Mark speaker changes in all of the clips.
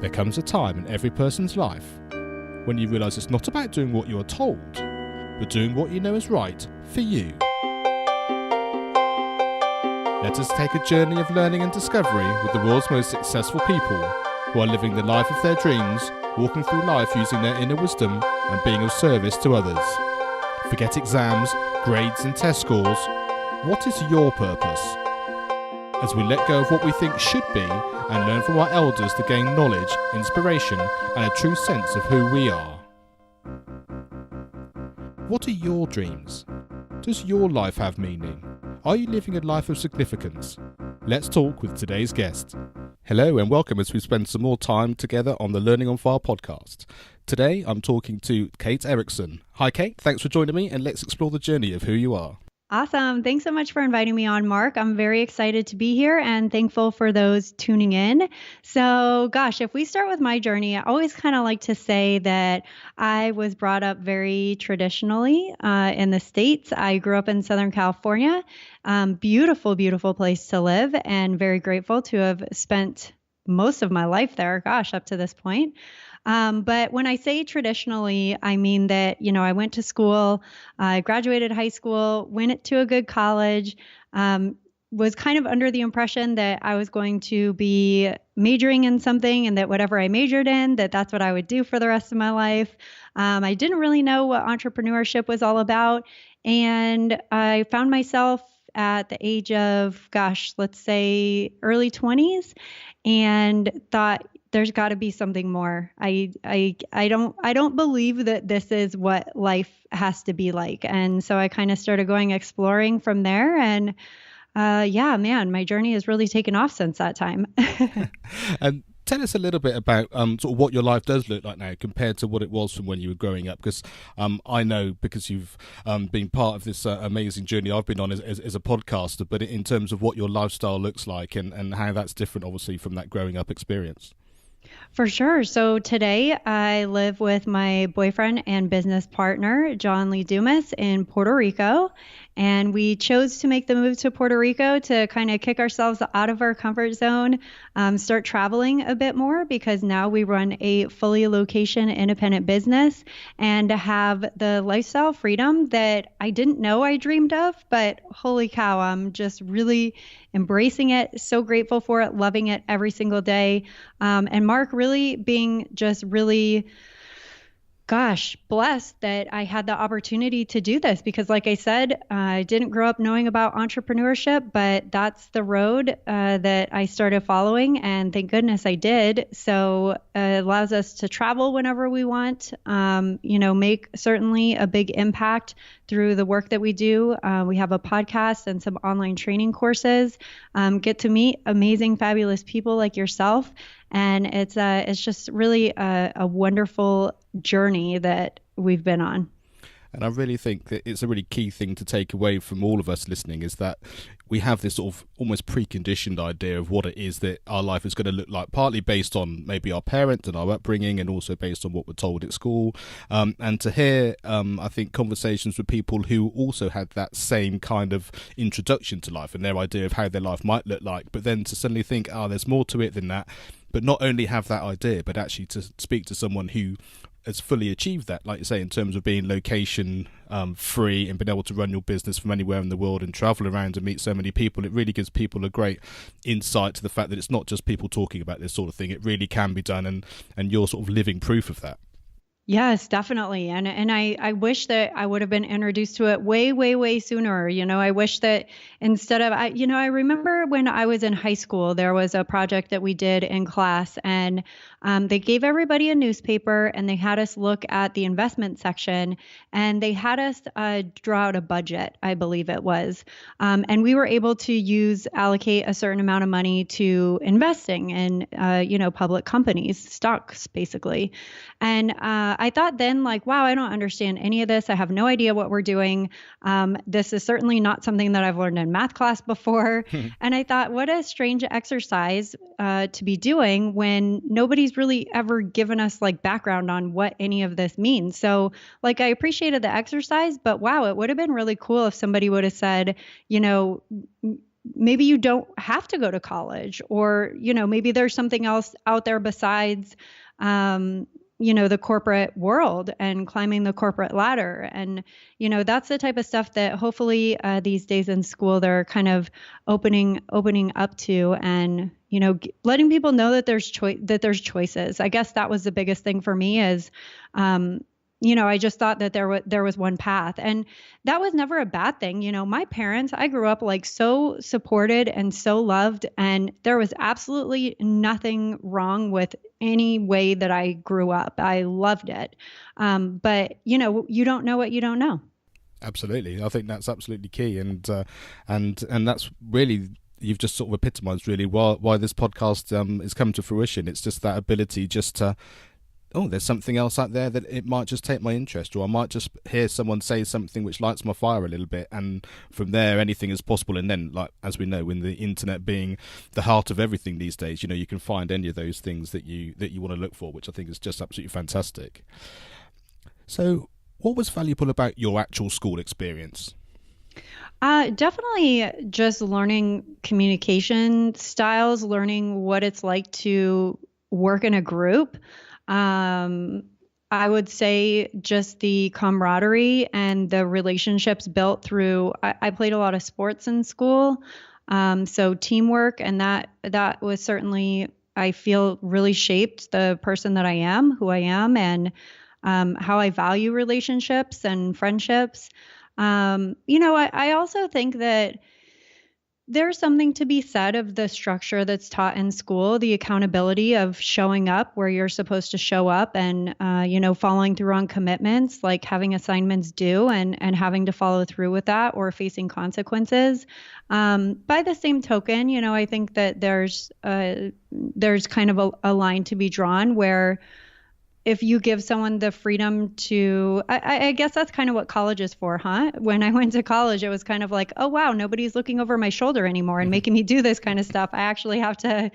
Speaker 1: There comes a time in every person's life when you realise it's not about doing what you are told, but doing what you know is right for you. Let us take a journey of learning and discovery with the world's most successful people who are living the life of their dreams, walking through life using their inner wisdom and being of service to others. Forget exams, grades and test scores. What is your purpose? As we let go of what we think should be and learn from our elders to gain knowledge, inspiration and a true sense of who we are. What are your dreams? Does your life have meaning? Are you living a life of significance? Let's talk with today's guest. Hello and welcome as we spend some more time together on the Learning on Fire podcast. Today I'm talking to Kate Erickson. Hi Kate, thanks for joining me and let's explore the journey of who you are.
Speaker 2: Awesome. Thanks so much for inviting me on, Mark. I'm very excited to be here and thankful for those tuning in. So, if we start with my journey, I always kind of like to say that I was brought up very traditionally in the States. I grew up in Southern California. Beautiful, beautiful place to live and very grateful to have spent most of my life there, up to this point. But when I say traditionally, I mean that, I went to school, I graduated high school, went to a good college, was kind of under the impression that I was going to be majoring in something and that whatever I majored in, that's what I would do for the rest of my life. I didn't really know what entrepreneurship was all about. And I found myself at the age of, let's say early 20s and thought, there's got to be something more. I don't believe that this is what life has to be like. And so I kind of started going exploring from there. And my journey has really taken off since that time.
Speaker 1: And tell us a little bit about sort of what your life does look like now compared to what it was from when you were growing up. Because I know, because you've been part of this amazing journey I've been on as a podcaster, but in terms of what your lifestyle looks like and how that's different, obviously, from that growing up experience.
Speaker 2: For sure. So today I live with my boyfriend and business partner, John Lee Dumas, in Puerto Rico. And we chose to make the move to Puerto Rico to kind of kick ourselves out of our comfort zone, start traveling a bit more, because now we run a fully location independent business and have the lifestyle freedom that I didn't know I dreamed of. But holy cow, I'm just really embracing it. So grateful for it, loving it every single day. And Mark, really being just really blessed that I had the opportunity to do this, because like I said, I didn't grow up knowing about entrepreneurship, but that's the road that I started following, and thank goodness I did. So it allows us to travel whenever we want, make certainly a big impact through the work that we do. We have a podcast and some online training courses, get to meet amazing, fabulous people like yourself. And it's just really a wonderful journey that we've been on.
Speaker 1: And I really think that it's a really key thing to take away from all of us listening, is that we have this sort of almost preconditioned idea of what it is that our life is going to look like, partly based on maybe our parents and our upbringing, and also based on what we're told at school. And to hear, I think, conversations with people who also had that same kind of introduction to life and their idea of how their life might look like, but then to suddenly think, there's more to it than that. But not only have that idea, but actually to speak to someone who has fully achieved that, like you say, in terms of being location free and being able to run your business from anywhere in the world and travel around and meet so many people. It really gives people a great insight to the fact that it's not just people talking about this sort of thing. It really can be done, and you're sort of living proof of that.
Speaker 2: Yes, definitely. And I wish that I would have been introduced to it way, way, way sooner. I wish that instead of, I remember when I was in high school, there was a project that we did in class, and they gave everybody a newspaper and they had us look at the investment section, and they had us draw out a budget, I believe it was. And we were able to allocate a certain amount of money to investing in, public companies, stocks, basically. And I thought then, wow, I don't understand any of this. I have no idea what we're doing. This is certainly not something that I've learned in math class before. And I thought, what a strange exercise to be doing when nobody's really ever given us background on what any of this means. So I appreciated the exercise, but wow, it would have been really cool if somebody would have said, maybe you don't have to go to college, or, maybe there's something else out there besides, the corporate world and climbing the corporate ladder. And, that's the type of stuff that hopefully these days in school, they're kind of opening up to, and, letting people know that there's choices. I guess that was the biggest thing for me is, I just thought that there was one path, and that was never a bad thing. My parents, I grew up like so supported and so loved, and there was absolutely nothing wrong with any way that I grew up. I loved it. But you don't know what you don't know.
Speaker 1: Absolutely. I think that's absolutely key. And that's really, you've just sort of epitomized really why this podcast has come to fruition. It's just that ability just to, oh, there's something else out there that it might just take my interest, or I might just hear someone say something which lights my fire a little bit, and from there anything is possible. And then, like, as we know, in the internet being the heart of everything these days, you can find any of those things that you want to look for, which I think is just absolutely fantastic. So what was valuable about your actual school experience?
Speaker 2: Definitely just learning communication styles, learning what it's like to work in a group. I would say just the camaraderie and the relationships built through, I played a lot of sports in school. So teamwork, and that was certainly, I feel, really shaped the person that I am, who I am, and how I value relationships and friendships. I also think that there's something to be said of the structure that's taught in school, the accountability of showing up where you're supposed to show up, and, following through on commitments, like having assignments due and having to follow through with that, or facing consequences. By the same token, I think that there's kind of a line to be drawn where, if you give someone the freedom to, I guess that's kind of what college is for, huh? When I went to college, it was kind of like, oh, wow, nobody's looking over my shoulder anymore and making me do this kind of stuff. I actually have to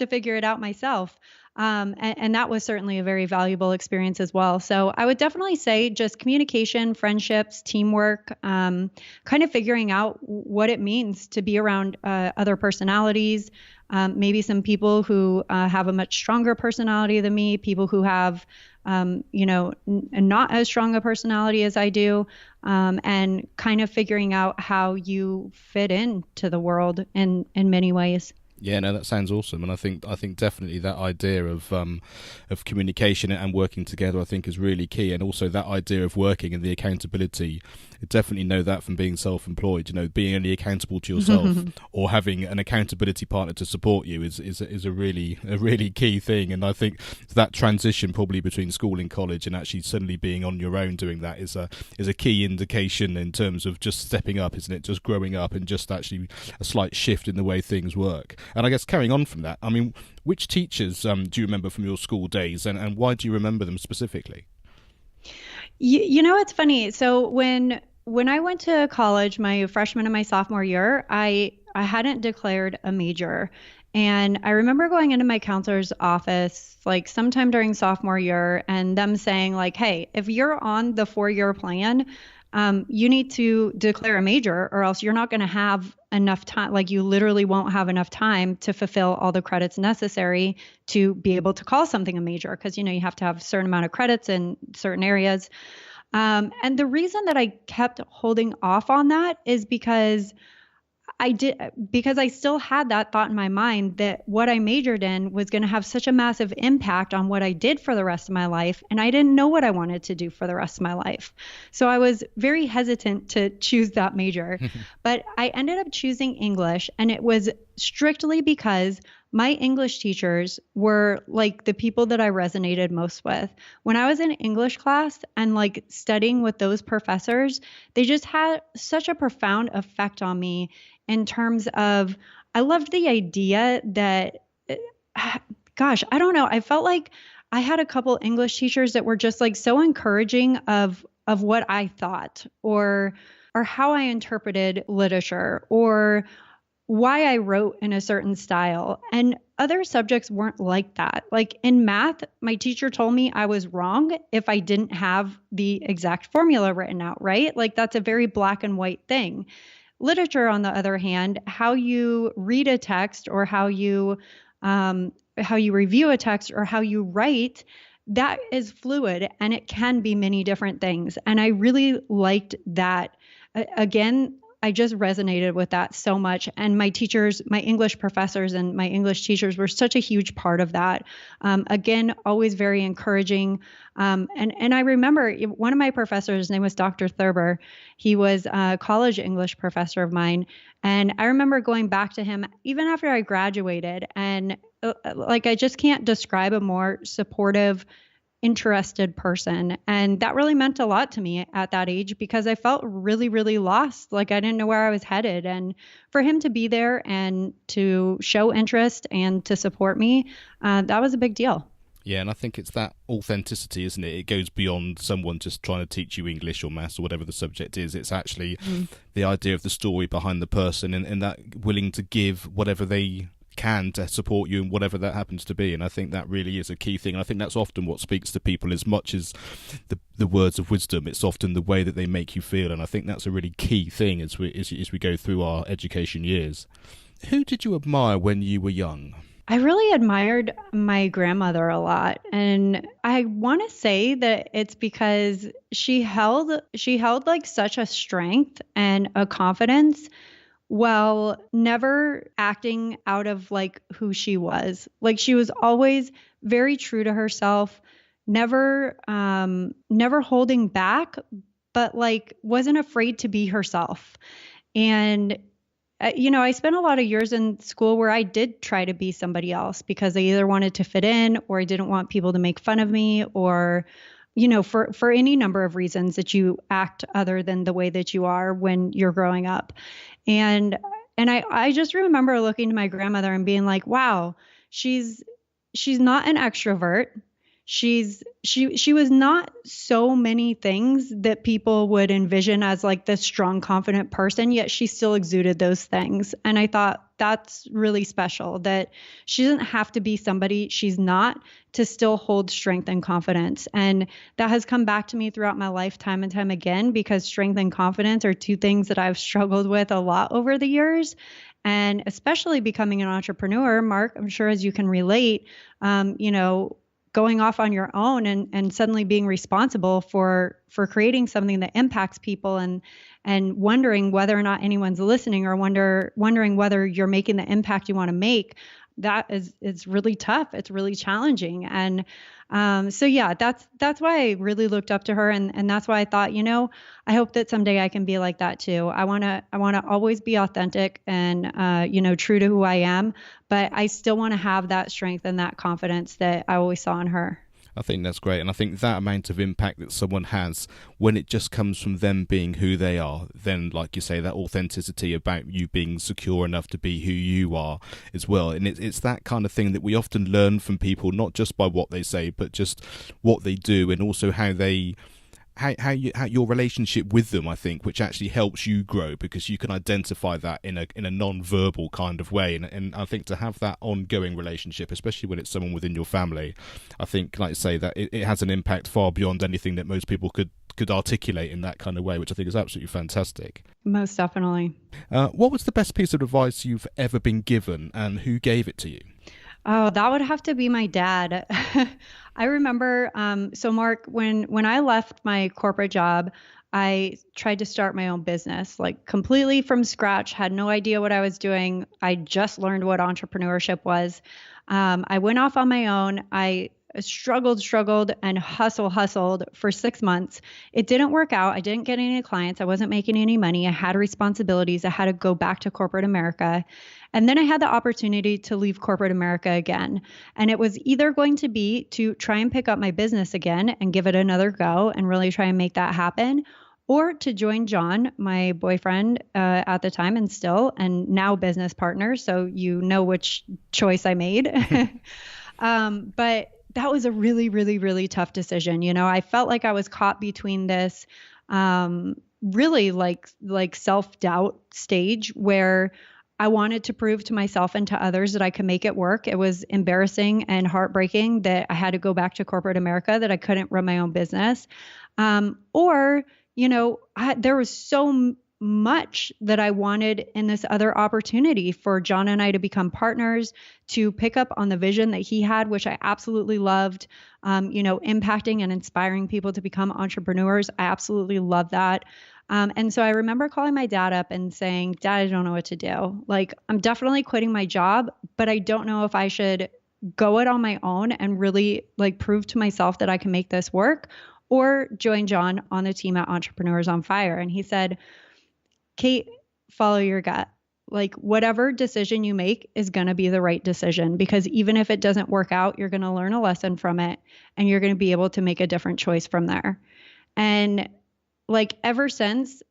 Speaker 2: figure it out myself. And that was certainly a very valuable experience as well. So I would definitely say just communication, friendships, teamwork, kind of figuring out what it means to be around other personalities, maybe some people who have a much stronger personality than me, people who have, not as strong a personality as I do, and kind of figuring out how you fit into the world in many ways.
Speaker 1: Yeah, no, that sounds awesome, and I think definitely that idea of communication and working together, I think, is really key, and also that idea of working and the accountability. I definitely know that from being self-employed. Being only accountable to yourself or having an accountability partner to support you is a really key thing. And I think that transition probably between school and college and actually suddenly being on your own doing that is a key indication in terms of just stepping up, isn't it? Just growing up and just actually a slight shift in the way things work. And I guess carrying on from that, I mean, which teachers do you remember from your school days, and why do you remember them specifically?
Speaker 2: It's funny. So when I went to college, my freshman and my sophomore year, I hadn't declared a major. And I remember going into my counselor's office like sometime during sophomore year, and them saying like, hey, if you're on the 4-year plan, you need to declare a major, or else you're not going to have enough time. Like, you literally won't have enough time to fulfill all the credits necessary to be able to call something a major, because, you have to have a certain amount of credits in certain areas. And the reason that I kept holding off on that is because I still had that thought in my mind that what I majored in was going to have such a massive impact on what I did for the rest of my life. And I didn't know what I wanted to do for the rest of my life. So I was very hesitant to choose that major, but I ended up choosing English, and it was strictly because my English teachers were like the people that I resonated most with. When I was in English class and like studying with those professors, they just had such a profound effect on me in terms of, I loved the idea that, gosh, I don't know. I felt like I had a couple English teachers that were just like so encouraging of what I thought, or how I interpreted literature, or why I wrote in a certain style. And other subjects weren't like that. Like in math, my teacher told me I was wrong if I didn't have the exact formula written out, right? Like that's a very black and white thing. Literature, on the other hand, how you read a text or how you review a text or how you write, that is fluid and it can be many different things. And I really liked that. Again, I just resonated with that so much. And my teachers, my English professors and my English teachers were such a huge part of that. Again, always very encouraging. And I remember one of my professors, his name was Dr. Thurber. He was a college English professor of mine. And I remember going back to him even after I graduated. And like, I just can't describe a more supportive, interested person. And that really meant a lot to me at that age because I felt really, really lost. Like I didn't know where I was headed. And for him to be there and to show interest and to support me, that was a big deal.
Speaker 1: Yeah, and I think it's that authenticity, isn't it? It goes beyond someone just trying to teach you English or maths or whatever the subject is. It's actually the idea of the story behind the person and that willing to give whatever they can to support you and whatever that happens to be. And I think that really is a key thing. And I think that's often what speaks to people as much as the words of wisdom. It's often the way that they make you feel. And I think that's a really key thing as we go through our education years. Who did you admire when you were young?
Speaker 2: I really admired my grandmother a lot. And I want to say that it's because she held like such a strength and a confidence while never acting out of like who she was. Like she was always very true to herself, never holding back, but like wasn't afraid to be herself. And I spent a lot of years in school where I did try to be somebody else because I either wanted to fit in or I didn't want people to make fun of me or for any number of reasons that you act other than the way that you are when you're growing up. And I just remember looking to my grandmother and being like, wow, she's not an extrovert. She was not so many things that people would envision as like this strong, confident person, yet she still exuded those things. And I thought that's really special that she doesn't have to be somebody she's not to still hold strength and confidence. And that has come back to me throughout my life time and time again, because strength and confidence are two things that I've struggled with a lot over the years. And especially becoming an entrepreneur, Mark, I'm sure as you can relate, going off on your own and suddenly being responsible for creating something that impacts people and wondering whether or not anyone's listening or wondering whether you're making the impact you want to make, that is really tough. It's really challenging. And so yeah, that's why I really looked up to her. And that's why I thought, I hope that someday I can be like that too. I want to always be authentic and, true to who I am, but I still want to have that strength and that confidence that I always saw in her.
Speaker 1: I think that's great. And I think that amount of impact that someone has when it just comes from them being who they are, then, like you say, that authenticity about you being secure enough to be who you are as well. And it's that kind of thing that we often learn from people, not just by what they say, but just what they do and also how your relationship with them, I think, which actually helps you grow because you can identify that in a non-verbal kind of way. And I think to have that ongoing relationship, especially when it's someone within your family, I think, like I say, that it has an impact far beyond anything that most people could articulate in that kind of way, which I think is absolutely fantastic.
Speaker 2: Most definitely.
Speaker 1: What was the best piece of advice you've ever been given and who gave it to you?
Speaker 2: Oh, that would have to be my dad. I remember, so Mark, when I left my corporate job, I tried to start my own business, like completely from scratch, had no idea what I was doing. I just learned what entrepreneurship was. I went off on my own. I struggled and hustled for 6 months. It didn't work out. I didn't get any clients. I wasn't making any money. I had responsibilities. I had to go back to corporate America. And then I had the opportunity to leave corporate America again. And it was either going to be to try and pick up my business again and give it another go and really try and make that happen, or to join John, my boyfriend at the time and still, and now business partner. So you know which choice I made. But that was a really, really, really tough decision. I felt like I was caught between this really like self-doubt stage where I wanted to prove to myself and to others that I could make it work. It was embarrassing and heartbreaking that I had to go back to corporate America, that I couldn't run my own business. There was so much that I wanted in this other opportunity for John and I to become partners, to pick up on the vision that he had, which I absolutely loved. Impacting and inspiring people to become entrepreneurs. I absolutely love that. And so I remember calling my dad up and saying, Dad, I don't know what to do. Like, I'm definitely quitting my job, but I don't know if I should go it on my own and really like prove to myself that I can make this work, or join John on the team at Entrepreneurs on Fire. And he said, Kate, follow your gut. Like, whatever decision you make is going to be the right decision, because even if it doesn't work out, you're going to learn a lesson from it and you're going to be able to make a different choice from there. And like, ever since,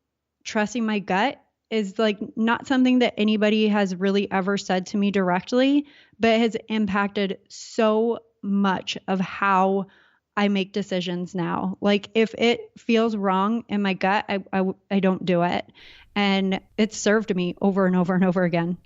Speaker 2: trusting my gut is like not something that anybody has really ever said to me directly, but has impacted so much of how I make decisions now. Like, if it feels wrong in my gut, I don't do it. And it's served me over and over and over again.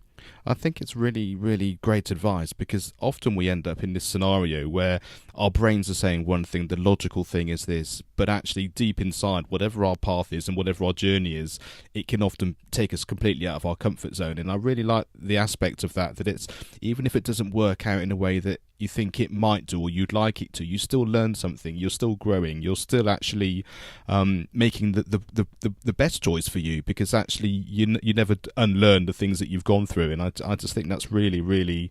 Speaker 1: I think it's really, really great advice, because often we end up in this scenario where our brains are saying one thing, the logical thing is this, but actually deep inside, whatever our path is and whatever our journey is, it can often take us completely out of our comfort zone. And I really like the aspect of that it's, even if it doesn't work out in a way that you think it might do or you'd like it to, you still learn something, you're still growing, you're still actually making the best choice for you, because actually you never unlearn the things that you've gone through. And I just think that's really, really,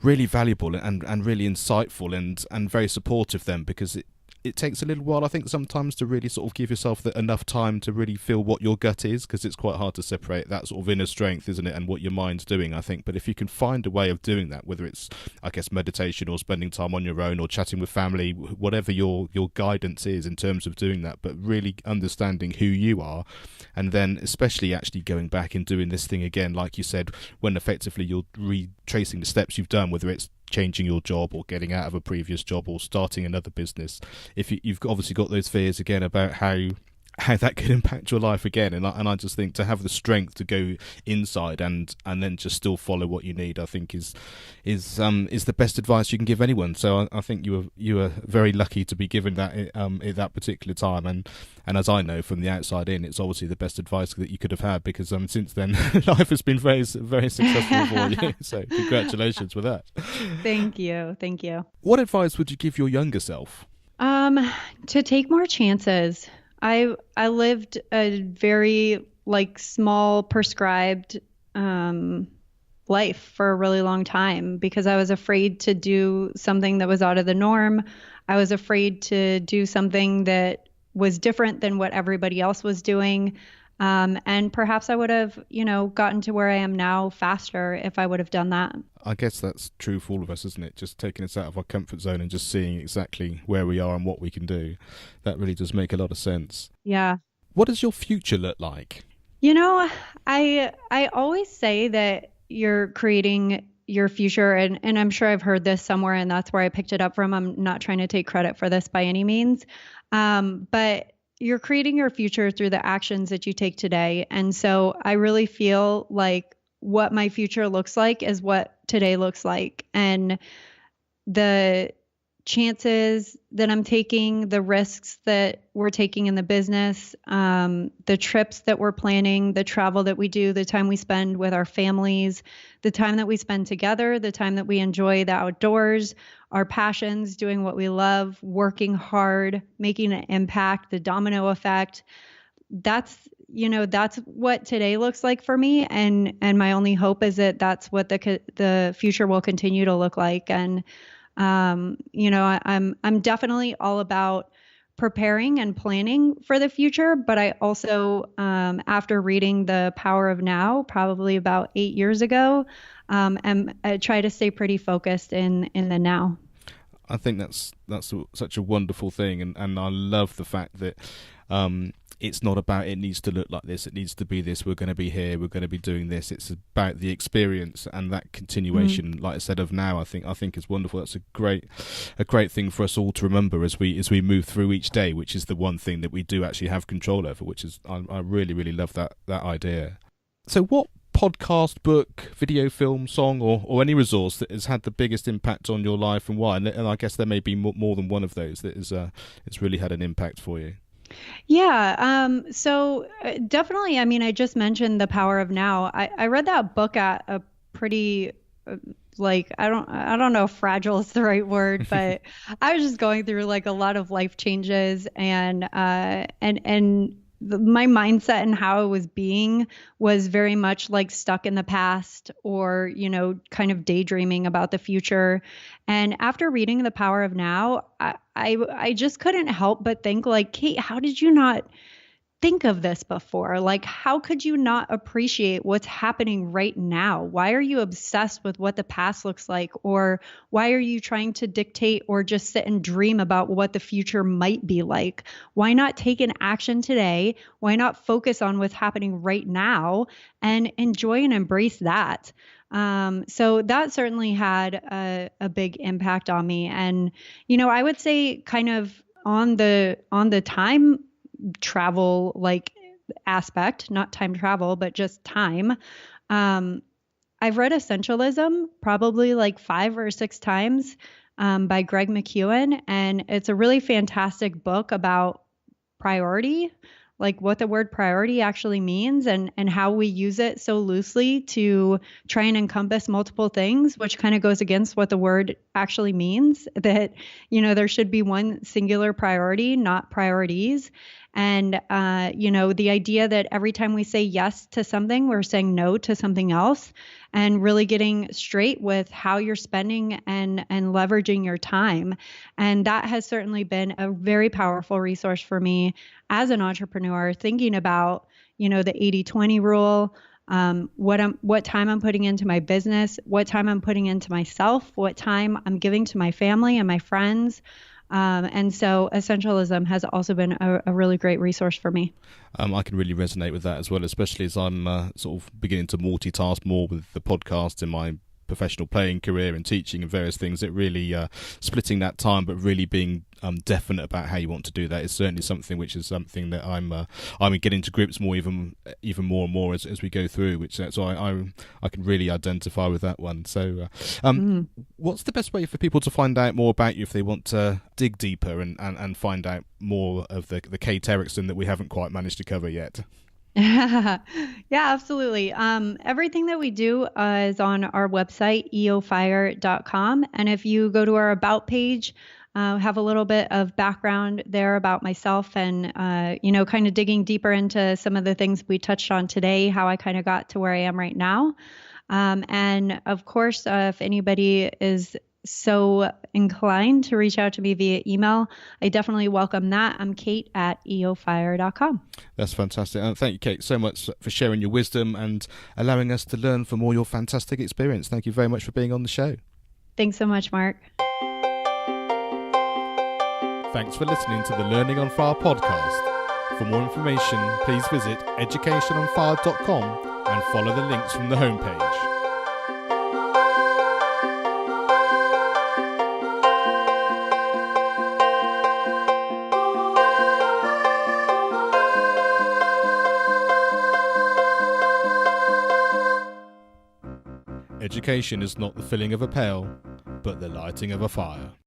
Speaker 1: really valuable and really insightful and very supportive then, because it takes a little while, I think, sometimes to really sort of give yourself enough time to really feel what your gut is, because it's quite hard to separate that sort of inner strength, isn't it, and what your mind's doing, I think. But if you can find a way of doing that, whether it's, I guess, meditation or spending time on your own or chatting with family, whatever your guidance is in terms of doing that, but really understanding who you are, and then especially actually going back and doing this thing again, like you said, when effectively you're retracing the steps you've done, whether it's changing your job or getting out of a previous job or starting another business. If you've obviously got those fears again about how that could impact your life again, and I just think to have the strength to go inside and then just still follow what you need, I think is the best advice you can give anyone. So I think you were very lucky to be given that at that particular time, and as I know from the outside in, it's obviously the best advice that you could have had, because since then life has been very, very successful for you. So congratulations with that.
Speaker 2: Thank you.
Speaker 1: What advice would you give your younger self?
Speaker 2: To take more chances. I lived a very small prescribed life for a really long time, because I was afraid to do something that was out of the norm. I was afraid to do something that was different than what everybody else was doing. And perhaps I would have, gotten to where I am now faster if I would have done that.
Speaker 1: I guess that's true for all of us, isn't it? Just taking us out of our comfort zone and just seeing exactly where we are and what we can do. That really does make a lot of sense.
Speaker 2: Yeah.
Speaker 1: What does your future look like?
Speaker 2: I always say that you're creating your future, and I'm sure I've heard this somewhere, and that's where I picked it up from. I'm not trying to take credit for this by any means. But you're creating your future through the actions that you take today. And so I really feel like what my future looks like is what today looks like. And the chances that I'm taking, the risks that we're taking in the business, the trips that we're planning, the travel that we do, the time we spend with our families, the time that we spend together, the time that we enjoy the outdoors, our passions, doing what we love, working hard, making an impact, the domino effect. That's what today looks like for me. And my only hope is that that's what the future will continue to look like. And I'm definitely all about preparing and planning for the future, but I also, after reading The Power of Now, probably about 8 years ago, I try to stay pretty focused in the now.
Speaker 1: I think that's such a wonderful thing, and I love the fact that it's not about it needs to look like this, it needs to be this, we're going to be here, we're going to be doing this. It's about the experience and that continuation, like I said, of now. I think is wonderful. That's a great thing for us all to remember as we move through each day, which is the one thing that we do actually have control over, which is I really, really love that idea. So what podcast, book, video, film, song, or any resource that has had the biggest impact on your life, and why? And I guess there may be more than one of those that is it's really had an impact for you.
Speaker 2: Yeah. Definitely, I mean, I just mentioned The Power of Now. I read that book at a pretty like I don't know if fragile is the right word, but I was just going through like a lot of life changes and my mindset and how I was being was very much like stuck in the past or, kind of daydreaming about the future. And after reading The Power of Now, I just couldn't help but think like, Kate, how did you not think of this before? Like, how could you not appreciate what's happening right now? Why are you obsessed with what the past looks like? Or why are you trying to dictate or just sit and dream about what the future might be like? Why not take an action today? Why not focus on what's happening right now and enjoy and embrace that? So that certainly had a big impact on me. And, I would say kind of on the time travel like aspect, not time travel, but just time. Um, I've read Essentialism probably like 5 or 6 times by Greg McKeown, and it's a really fantastic book about priority, like what the word priority actually means and how we use it so loosely to try and encompass multiple things, which kind of goes against what the word actually means, that, there should be one singular priority, not priorities. And, the idea that every time we say yes to something, we're saying no to something else, and really getting straight with how you're spending and leveraging your time. And that has certainly been a very powerful resource for me as an entrepreneur, thinking about, the 80/20 rule, what time I'm putting into my business, what time I'm putting into myself, what time I'm giving to my family and my friends. And so essentialism has also been a really great resource for me.
Speaker 1: I can really resonate with that as well, especially as I'm sort of beginning to multitask more with the podcast in my professional playing career and teaching and various things. It really splitting that time, but really being definite about how you want to do that is certainly something which is something that I'm getting to grips more, even more and more as we go through. Which so I can really identify with that one. So, what's the best way for people to find out more about you if they want to dig deeper and find out more of the Kate Erickson that we haven't quite managed to cover yet?
Speaker 2: Yeah, absolutely. Everything that we do is on our website, eofire.com. And if you go to our About page, have a little bit of background there about myself and, kind of digging deeper into some of the things we touched on today, how I kind of got to where I am right now. And of course, if anybody is so inclined to reach out to me via email, I definitely welcome that. I'm Kate at eofire.com.
Speaker 1: That's fantastic. And thank you, Kate, so much for sharing your wisdom and allowing us to learn from all your fantastic experience. Thank you very much for being on the show.
Speaker 2: Thanks so much, Mark.
Speaker 1: Thanks for listening to the Learning on Fire podcast. For more information, please visit educationonfire.com and follow the links from the homepage. Education is not the filling of a pail, but the lighting of a fire.